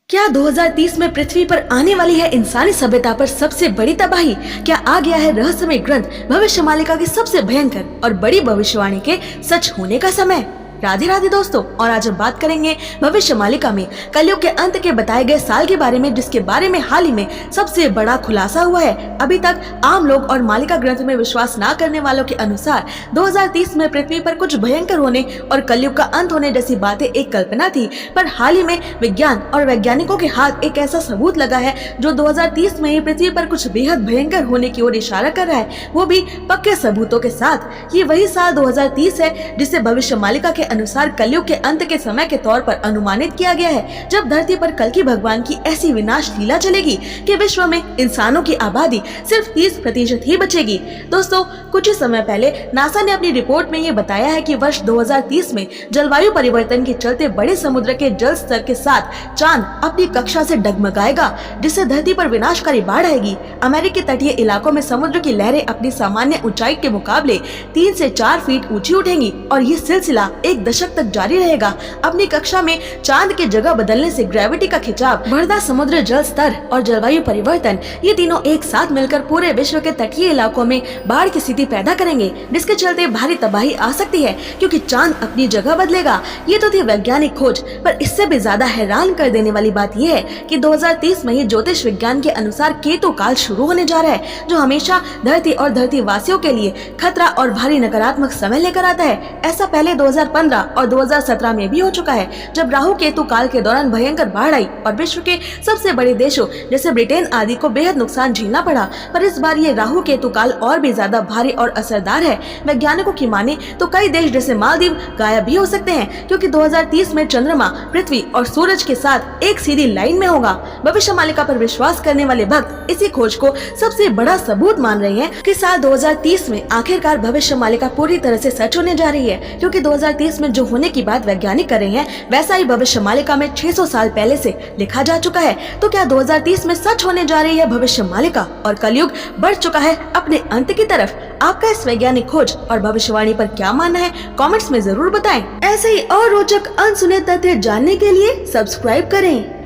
क्या 2030 में पृथ्वी पर आने वाली है इंसानी सभ्यता पर सबसे बड़ी तबाही? क्या आ गया है रहस्यमय ग्रंथ भविष्यमालिका की सबसे भयंकर और बड़ी भविष्यवाणी के सच होने का समय? राधे राधे दोस्तों, और आज हम बात करेंगे भविष्यमालिका में कलयुग के अंत के बताए गए साल के बारे में, जिसके बारे में हाल ही में सबसे बड़ा खुलासा हुआ है। अभी तक आम लोग और मालिका ग्रंथ में विश्वास न करने वालों के अनुसार 2030 में पृथ्वी पर कुछ भयंकर होने और कलयुग का अंत होने जैसी बातें एक कल्पना थी, पर हाल ही में विज्ञान और वैज्ञानिकों के हाथ एक ऐसा सबूत लगा है जो 2030 में ही पृथ्वी पर कुछ बेहद भयंकर होने की ओर इशारा कर रहा है, वो भी पक्के सबूतों के साथ। ये वही साल 2030 है जिसे भविष्यमालिका के अनुसार कलयुग के अंत के समय के तौर पर अनुमानित किया गया है, जब धरती पर कल्कि भगवान की ऐसी विनाश लीला चलेगी कि विश्व में इंसानों की आबादी सिर्फ 30% ही बचेगी। दोस्तों, कुछ ही समय पहले नासा ने अपनी रिपोर्ट में ये बताया है कि वर्ष 2030 में जलवायु परिवर्तन के चलते बड़े समुद्र के जल स्तर के साथ चांद अपनी कक्षा से डगमगाएगा, जिससे धरती पर विनाशकारी बाढ़ आएगी। अमेरिकी तटीय इलाकों में समुद्र की लहरें अपनी सामान्य ऊंचाई के मुकाबले 3 से 4 फीट ऊंची उठेंगी और ये सिलसिला 1 दशक तक जारी रहेगा। अपनी कक्षा में चांद की जगह बदलने से ग्रेविटी का खिंचाव, बढ़ता समुद्र जल स्तर और जलवायु परिवर्तन, ये तीनों एक साथ मिलकर पूरे विश्व के तटीय इलाकों में बाढ़ की स्थिति पैदा करेंगे, जिसके चलते भारी तबाही आ सकती है क्योंकि चांद अपनी जगह बदलेगा। ये तो थी वैज्ञानिक खोज, पर इससे भी ज्यादा हैरान कर देने वाली बात यह है कि 2030 में ही ज्योतिष विज्ञान के अनुसार केतु काल शुरू होने जा रहा है, जो हमेशा धरती और धरती वासियों के लिए खतरा और भारी नकारात्मक समय लेकर आता है। ऐसा पहले 2015 और 2017 में भी हो चुका है, जब राहु केतु काल के दौरान भयंकर बाढ़ आई और विश्व के सबसे बड़े देशों जैसे ब्रिटेन आदि को बेहद नुकसान झेलना पड़ा। पर इस बार ये राहु केतु काल और भी ज्यादा भारी और असरदार है। वैज्ञानिकों की माने तो कई देश जैसे मालदीव गायब भी हो सकते हैं, क्योंकि 2030 में चंद्रमा पृथ्वी और सूरज के साथ एक सीधी लाइन में होगा। भविष्यमालिका पर विश्वास करने वाले भक्त इसी खोज को सबसे बड़ा सबूत मान रहे हैं कि साल 2030 में आखिरकार भविष्यमालिका पूरी तरह से सच होने जा रही है, क्योंकि 2030 में जो होने की बात वैज्ञानिक कर रहे हैं वैसा ही भविष्यमालिका में 600 साल पहले से लिखा जा चुका है। तो क्या 2030 में सच होने जा रही है भविष्यमालिका और कलयुग बढ़ चुका है अपने अंत की तरफ? आपका इस वैज्ञानिक खोज और भविष्यवाणी पर क्या मानना है, कमेंट्स में जरूर बताएं। ऐसे ही और रोचक अनसुने तथ्य जानने के लिए सब्सक्राइब करें।